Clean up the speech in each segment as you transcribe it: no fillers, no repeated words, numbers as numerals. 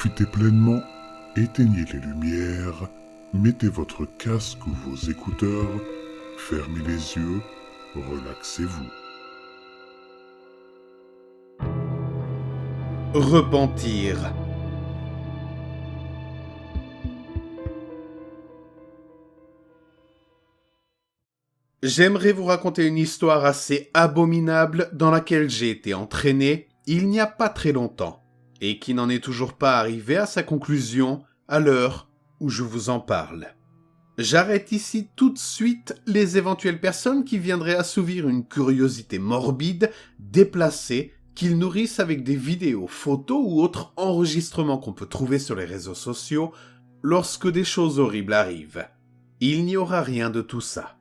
profitez pleinement, éteignez les lumières, mettez votre casque ou vos écouteurs, fermez les yeux, relaxez-vous. Repentir. J'aimerais vous raconter une histoire assez abominable dans laquelle j'ai été entraîné il n'y a pas très longtemps et qui n'en est toujours pas arrivée à sa conclusion à l'heure où je vous en parle. J'arrête ici tout de suite les éventuelles personnes qui viendraient assouvir une curiosité morbide, déplacée, qu'ils nourrissent avec des vidéos, photos ou autres enregistrements qu'on peut trouver sur les réseaux sociaux lorsque des choses horribles arrivent. Il n'y aura rien de tout ça.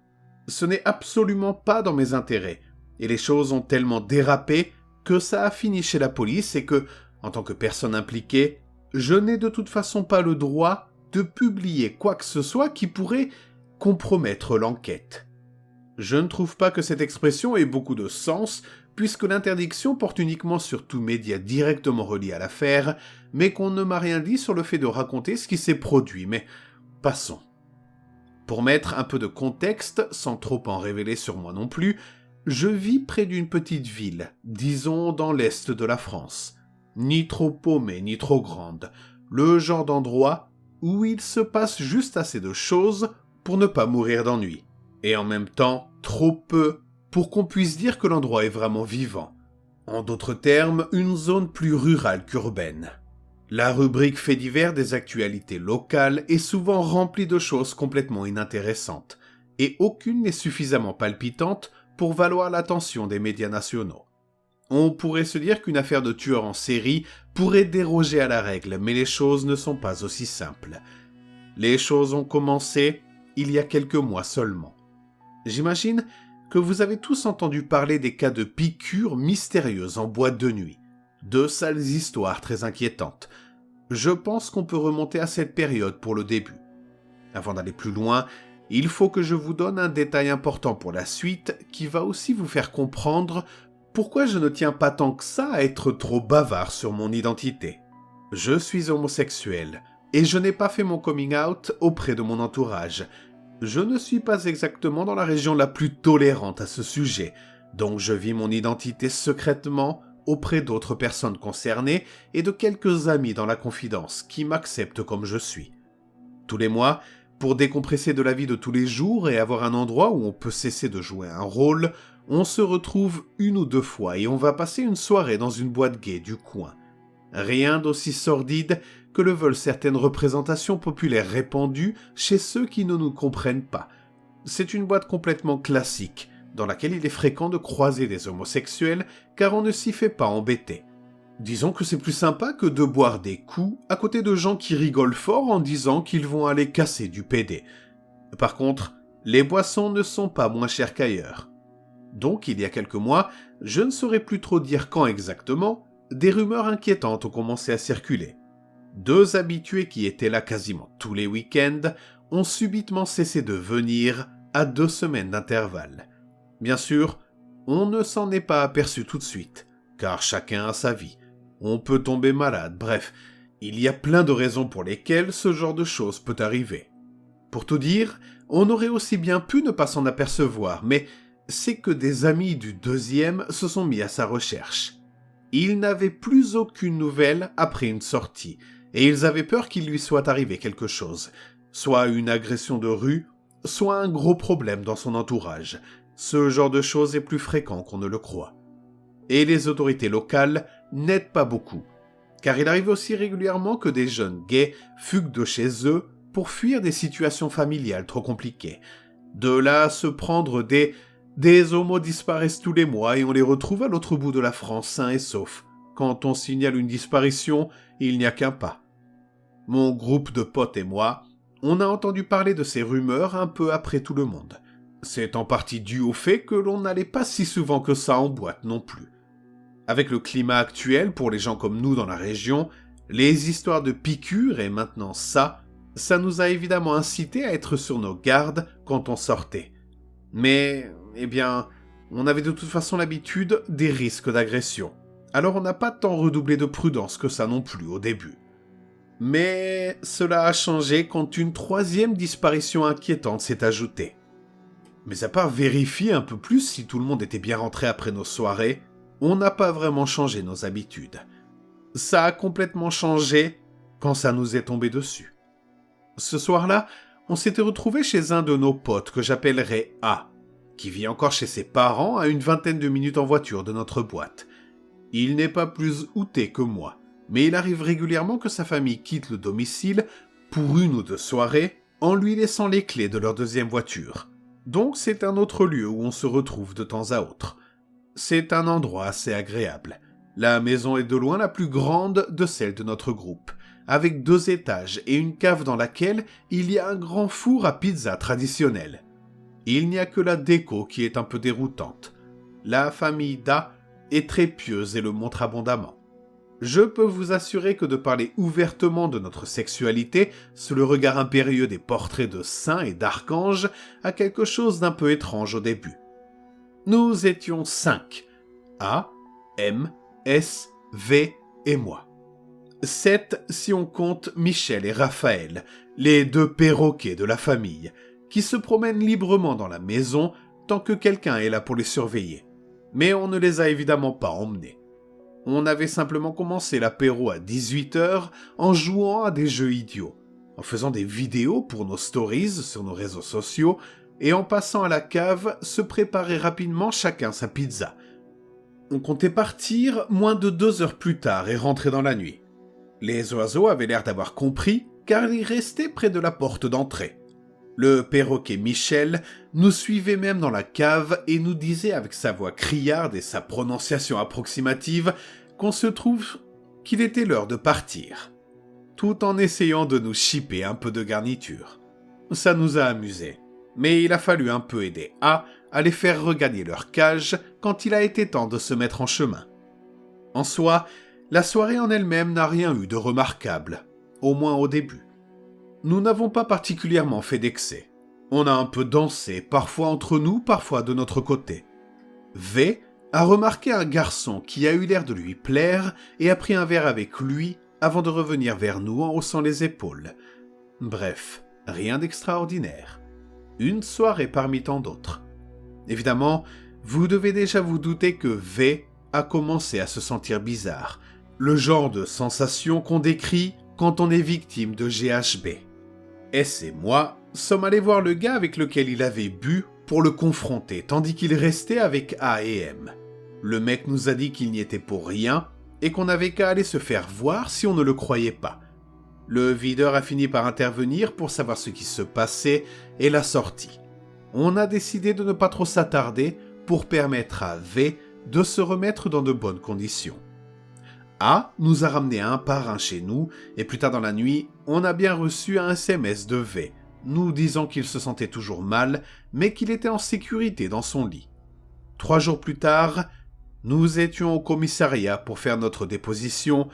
Ce n'est absolument pas dans mes intérêts, et les choses ont tellement dérapé que ça a fini chez la police et que, en tant que personne impliquée, je n'ai de toute façon pas le droit de publier quoi que ce soit qui pourrait compromettre l'enquête. Je ne trouve pas que cette expression ait beaucoup de sens, puisque l'interdiction porte uniquement sur tout média directement relié à l'affaire, mais qu'on ne m'a rien dit sur le fait de raconter ce qui s'est produit, mais passons. Pour mettre un peu de contexte, sans trop en révéler sur moi non plus, je vis près d'une petite ville, disons dans l'est de la France. Ni trop paumée, ni trop grande. Le genre d'endroit où il se passe juste assez de choses pour ne pas mourir d'ennui. Et en même temps, trop peu pour qu'on puisse dire que l'endroit est vraiment vivant. En d'autres termes, une zone plus rurale qu'urbaine. La rubrique faits divers des actualités locales est souvent remplie de choses complètement inintéressantes, et aucune n'est suffisamment palpitante pour valoir l'attention des médias nationaux. On pourrait se dire qu'une affaire de tueur en série pourrait déroger à la règle, mais les choses ne sont pas aussi simples. Les choses ont commencé il y a quelques mois seulement. J'imagine que vous avez tous entendu parler des cas de piqûres mystérieuses en boîte de nuit. Deux sales histoires très inquiétantes. Je pense qu'on peut remonter à cette période pour le début. Avant d'aller plus loin, il faut que je vous donne un détail important pour la suite qui va aussi vous faire comprendre pourquoi je ne tiens pas tant que ça à être trop bavard sur mon identité. Je suis homosexuel et je n'ai pas fait mon coming out auprès de mon entourage. Je ne suis pas exactement dans la région la plus tolérante à ce sujet, donc je vis mon identité secrètement auprès d'autres personnes concernées et de quelques amis dans la confidence qui m'acceptent comme je suis. Tous les mois, pour décompresser de la vie de tous les jours et avoir un endroit où on peut cesser de jouer un rôle, on se retrouve 1 ou 2 fois et on va passer une soirée dans une boîte gay du coin. Rien d'aussi sordide que le veulent certaines représentations populaires répandues chez ceux qui ne nous comprennent pas. C'est une boîte complètement classique, dans laquelle il est fréquent de croiser des homosexuels, car on ne s'y fait pas embêter. Disons que c'est plus sympa que de boire des coups à côté de gens qui rigolent fort en disant qu'ils vont aller casser du PD. Par contre, les boissons ne sont pas moins chères qu'ailleurs. Donc, il y a quelques mois, je ne saurais plus trop dire quand exactement, des rumeurs inquiétantes ont commencé à circuler. 2 habitués qui étaient là quasiment tous les week-ends ont subitement cessé de venir à 2 semaines d'intervalle. Bien sûr, on ne s'en est pas aperçu tout de suite, car chacun a sa vie. On peut tomber malade, bref, il y a plein de raisons pour lesquelles ce genre de choses peut arriver. Pour tout dire, on aurait aussi bien pu ne pas s'en apercevoir, mais c'est que des amis du 2e se sont mis à sa recherche. Ils n'avaient plus aucune nouvelle après une sortie, et ils avaient peur qu'il lui soit arrivé quelque chose, soit une agression de rue, soit un gros problème dans son entourage. Ce genre de choses est plus fréquent qu'on ne le croit. Et les autorités locales n'aident pas beaucoup, car il arrive aussi régulièrement que des jeunes gays fuguent de chez eux pour fuir des situations familiales trop compliquées. De là à se prendre des homos disparaissent tous les mois et on les retrouve à l'autre bout de la France sains et saufs. Quand on signale une disparition, il n'y a qu'un pas. Mon groupe de potes et moi, on a entendu parler de ces rumeurs un peu après tout le monde. C'est en partie dû au fait que l'on n'allait pas si souvent que ça en boîte non plus. Avec le climat actuel pour les gens comme nous dans la région, les histoires de piqûres et maintenant ça nous a évidemment incité à être sur nos gardes quand on sortait. Mais, on avait de toute façon l'habitude des risques d'agression. Alors on n'a pas tant redoublé de prudence que ça non plus au début. Mais cela a changé quand une troisième disparition inquiétante s'est ajoutée. Mais à part vérifier un peu plus si tout le monde était bien rentré après nos soirées, on n'a pas vraiment changé nos habitudes. Ça a complètement changé quand ça nous est tombé dessus. Ce soir-là, on s'était retrouvé chez un de nos potes que j'appellerais A, qui vit encore chez ses parents à une vingtaine de minutes en voiture de notre boîte. Il n'est pas plus outé que moi, mais il arrive régulièrement que sa famille quitte le domicile pour une ou deux soirées en lui laissant les clés de leur deuxième voiture. Donc c'est un autre lieu où on se retrouve de temps à autre. C'est un endroit assez agréable. La maison est de loin la plus grande de celle de notre groupe, avec 2 étages et une cave dans laquelle il y a un grand four à pizza traditionnel. Il n'y a que la déco qui est un peu déroutante. La famille Da est très pieuse et le montre abondamment. Je peux vous assurer que de parler ouvertement de notre sexualité sous le regard impérieux des portraits de saints et d'archanges a quelque chose d'un peu étrange au début. Nous étions 5. A, M, S, V et moi. 7 si on compte Michel et Raphaël, les 2 perroquets de la famille, qui se promènent librement dans la maison tant que quelqu'un est là pour les surveiller. Mais on ne les a évidemment pas emmenés. On avait simplement commencé l'apéro à 18h en jouant à des jeux idiots, en faisant des vidéos pour nos stories sur nos réseaux sociaux et en passant à la cave se préparer rapidement chacun sa pizza. On comptait partir moins de 2 heures plus tard et rentrer dans la nuit. Les oiseaux avaient l'air d'avoir compris car ils restaient près de la porte d'entrée. Le perroquet Michel nous suivait même dans la cave et nous disait avec sa voix criarde et sa prononciation approximative qu'on se trouve qu'il était l'heure de partir, tout en essayant de nous chipper un peu de garniture. Ça nous a amusés, mais il a fallu un peu aider A à les faire regagner leur cage quand il a été temps de se mettre en chemin. En soi, la soirée en elle-même n'a rien eu de remarquable, au moins au début. Nous n'avons pas particulièrement fait d'excès. On a un peu dansé, parfois entre nous, parfois de notre côté. V a remarqué un garçon qui a eu l'air de lui plaire et a pris un verre avec lui avant de revenir vers nous en haussant les épaules. Bref, rien d'extraordinaire. Une soirée parmi tant d'autres. Évidemment, vous devez déjà vous douter que V a commencé à se sentir bizarre. Le genre de sensation qu'on décrit quand on est victime de GHB. S et moi sommes allés voir le gars avec lequel il avait bu pour le confronter, tandis qu'il restait avec A et M. Le mec nous a dit qu'il n'y était pour rien et qu'on n'avait qu'à aller se faire voir si on ne le croyait pas. Le videur a fini par intervenir pour savoir ce qui se passait et l'a sorti. On a décidé de ne pas trop s'attarder pour permettre à V de se remettre dans de bonnes conditions. A nous a ramenés un par un chez nous et plus tard dans la nuit, on a bien reçu un SMS de V, nous disant qu'il se sentait toujours mal, mais qu'il était en sécurité dans son lit. 3 jours plus tard, nous étions au commissariat pour faire notre déposition,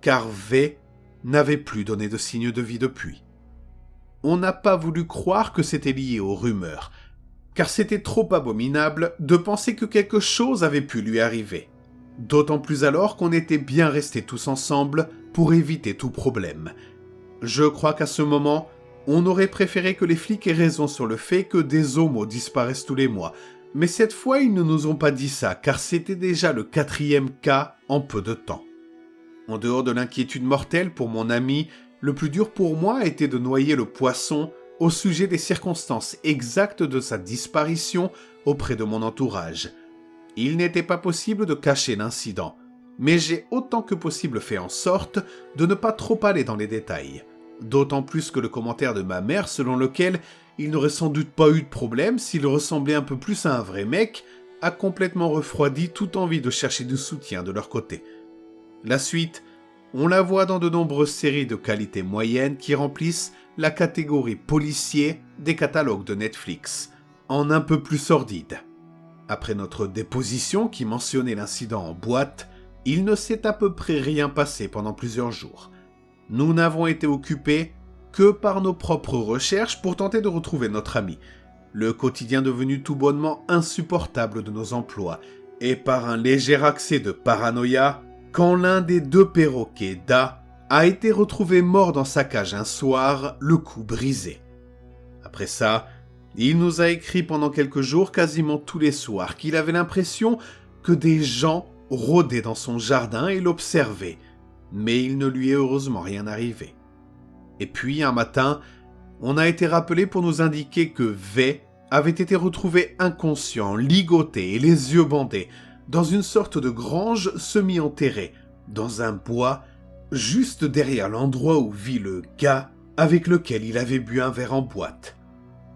car V n'avait plus donné de signe de vie depuis. On n'a pas voulu croire que c'était lié aux rumeurs, car c'était trop abominable de penser que quelque chose avait pu lui arriver. D'autant plus alors qu'on était bien restés tous ensemble pour éviter tout problème. Je crois qu'à ce moment, on aurait préféré que les flics aient raison sur le fait que des homos disparaissent tous les mois. Mais cette fois, ils ne nous ont pas dit ça, car c'était déjà le 4e cas en peu de temps. En dehors de l'inquiétude mortelle pour mon ami, le plus dur pour moi était de noyer le poisson au sujet des circonstances exactes de sa disparition auprès de mon entourage. Il n'était pas possible de cacher l'incident, mais j'ai autant que possible fait en sorte de ne pas trop aller dans les détails. D'autant plus que le commentaire de ma mère selon lequel il n'aurait sans doute pas eu de problème s'il ressemblait un peu plus à un vrai mec a complètement refroidi toute envie de chercher du soutien de leur côté. La suite, on la voit dans de nombreuses séries de qualité moyenne qui remplissent la catégorie policier des catalogues de Netflix, en un peu plus sordide. Après notre déposition qui mentionnait l'incident en boîte, il ne s'est à peu près rien passé pendant plusieurs jours. Nous n'avons été occupés que par nos propres recherches pour tenter de retrouver notre ami, le quotidien devenu tout bonnement insupportable de nos emplois, et par un léger accès de paranoïa, quand l'un des 2 perroquets Da a été retrouvé mort dans sa cage un soir, le cou brisé. Après ça, il nous a écrit pendant quelques jours, quasiment tous les soirs, qu'il avait l'impression que des gens rôdaient dans son jardin et l'observaient, mais il ne lui est heureusement rien arrivé. Et puis, un matin, on a été rappelé pour nous indiquer que V avait été retrouvé inconscient, ligoté et les yeux bandés, dans une sorte de grange semi-enterrée, dans un bois, juste derrière l'endroit où vit le gars avec lequel il avait bu un verre en boîte.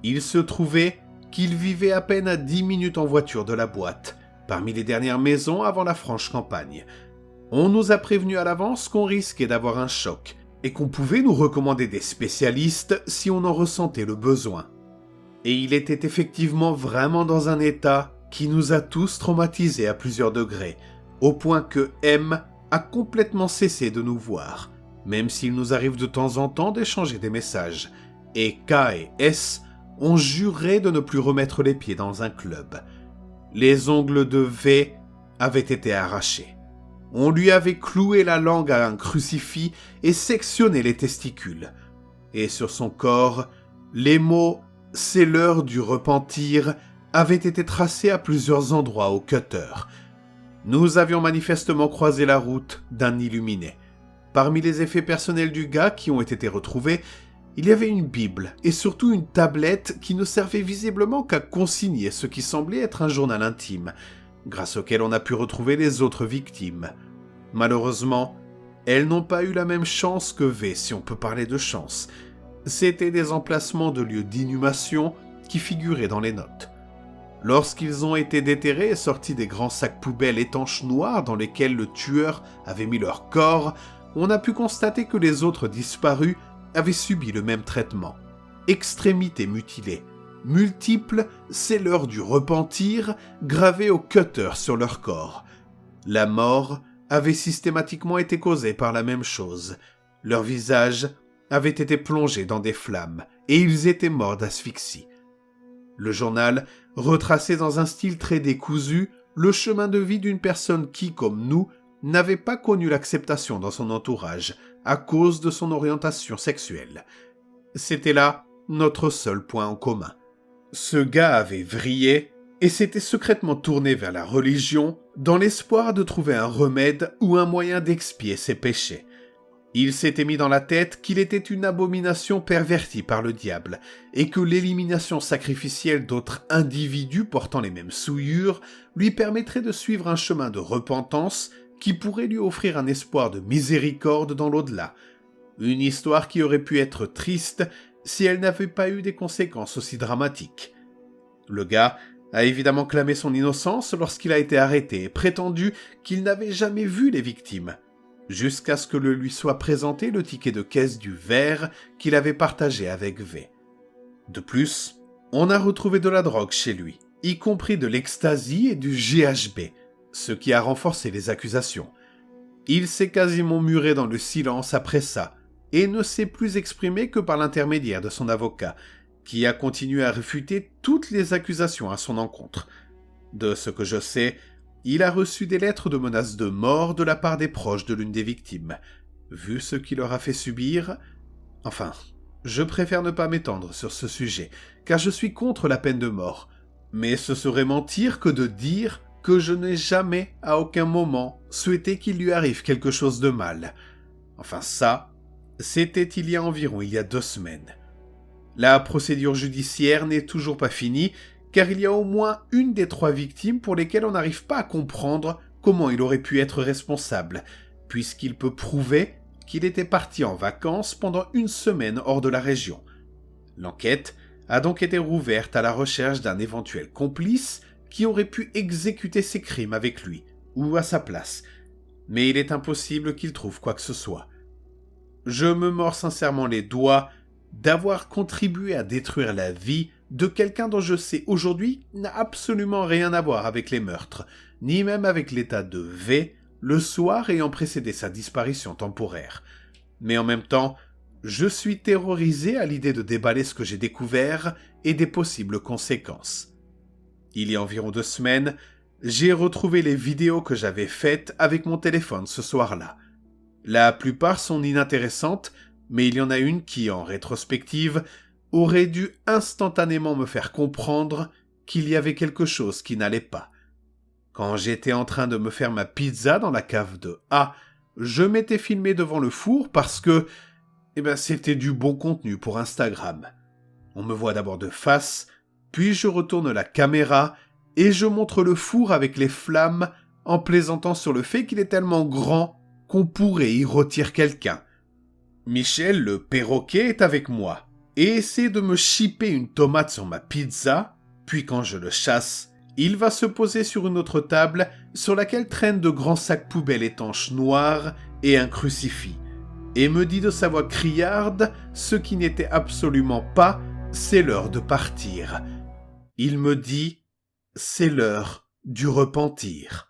Il se trouvait qu'il vivait à peine à 10 minutes en voiture de la boîte, parmi les dernières maisons avant la franche campagne. On nous a prévenu à l'avance qu'on risquait d'avoir un choc et qu'on pouvait nous recommander des spécialistes si on en ressentait le besoin. Et il était effectivement vraiment dans un état qui nous a tous traumatisés à plusieurs degrés, au point que M a complètement cessé de nous voir, même s'il nous arrive de temps en temps d'échanger des messages, et K et S ont juré de ne plus remettre les pieds dans un club. Les ongles de V avaient été arrachés. On lui avait cloué la langue à un crucifix et sectionné les testicules. Et sur son corps, les mots « c'est l'heure du repentir » avaient été tracés à plusieurs endroits au cutter. Nous avions manifestement croisé la route d'un illuminé. Parmi les effets personnels du gars qui ont été retrouvés, il y avait une Bible et surtout une tablette qui ne servait visiblement qu'à consigner ce qui semblait être un journal intime, grâce auquel on a pu retrouver les autres victimes. Malheureusement, elles n'ont pas eu la même chance que V, si on peut parler de chance. C'étaient des emplacements de lieux d'inhumation qui figuraient dans les notes. Lorsqu'ils ont été déterrés et sortis des grands sacs poubelles étanches noirs dans lesquels le tueur avait mis leur corps, on a pu constater que les autres disparus avaient subi le même traitement. Extrémités mutilées, multiples, c'est l'heure du repentir, gravées au cutter sur leur corps. La mort avait systématiquement été causée par la même chose. Leurs visages avaient été plongés dans des flammes et ils étaient morts d'asphyxie. Le journal retraçait dans un style très décousu le chemin de vie d'une personne qui, comme nous, n'avait pas connu l'acceptation dans son entourage à cause de son orientation sexuelle. C'était là notre seul point en commun. Ce gars avait vrillé et s'était secrètement tourné vers la religion dans l'espoir de trouver un remède ou un moyen d'expier ses péchés. Il s'était mis dans la tête qu'il était une abomination pervertie par le diable et que l'élimination sacrificielle d'autres individus portant les mêmes souillures lui permettrait de suivre un chemin de repentance qui pourrait lui offrir un espoir de miséricorde dans l'au-delà. Une histoire qui aurait pu être triste si elle n'avait pas eu des conséquences aussi dramatiques. Le gars a évidemment clamé son innocence lorsqu'il a été arrêté et prétendu qu'il n'avait jamais vu les victimes, jusqu'à ce que le lui soit présenté le ticket de caisse du verre qu'il avait partagé avec V. De plus, on a retrouvé de la drogue chez lui, y compris de l'ecstasy et du GHB, ce qui a renforcé les accusations. Il s'est quasiment muré dans le silence après ça, et ne s'est plus exprimé que par l'intermédiaire de son avocat, qui a continué à réfuter toutes les accusations à son encontre. De ce que je sais, il a reçu des lettres de menaces de mort de la part des proches de l'une des victimes. Vu ce qu'il leur a fait subir... Enfin, je préfère ne pas m'étendre sur ce sujet, car je suis contre la peine de mort. Mais ce serait mentir que de dire que je n'ai jamais, à aucun moment, souhaité qu'il lui arrive quelque chose de mal. Enfin ça, c'était il y a 2 semaines. La procédure judiciaire n'est toujours pas finie, car il y a au moins une des 3 victimes pour lesquelles on n'arrive pas à comprendre comment il aurait pu être responsable, puisqu'il peut prouver qu'il était parti en vacances pendant 1 semaine hors de la région. L'enquête a donc été rouverte à la recherche d'un éventuel complice qui aurait pu exécuter ses crimes avec lui, ou à sa place, mais il est impossible qu'il trouve quoi que ce soit. Je me mords sincèrement les doigts d'avoir contribué à détruire la vie de quelqu'un dont je sais aujourd'hui n'a absolument rien à voir avec les meurtres, ni même avec l'état de V le soir ayant précédé sa disparition temporaire. Mais en même temps, je suis terrorisé à l'idée de déballer ce que j'ai découvert et des possibles conséquences. Il y a environ 2 semaines, j'ai retrouvé les vidéos que j'avais faites avec mon téléphone ce soir-là. La plupart sont inintéressantes, mais il y en a une qui, en rétrospective, aurait dû instantanément me faire comprendre qu'il y avait quelque chose qui n'allait pas. Quand j'étais en train de me faire ma pizza dans la cave de A, je m'étais filmé devant le four parce que, c'était du bon contenu pour Instagram. On me voit d'abord de face, puis je retourne la caméra et je montre le four avec les flammes en plaisantant sur le fait qu'il est tellement grand qu'on pourrait y rôtir quelqu'un. Michel, le perroquet, est avec moi et essaie de me chipper une tomate sur ma pizza, puis quand je le chasse, il va se poser sur une autre table sur laquelle traînent de grands sacs poubelles étanches noirs et un crucifix, et me dit de sa voix criarde ce qui n'était absolument pas « c'est l'heure de partir ». Il me dit « c'est l'heure du repentir ».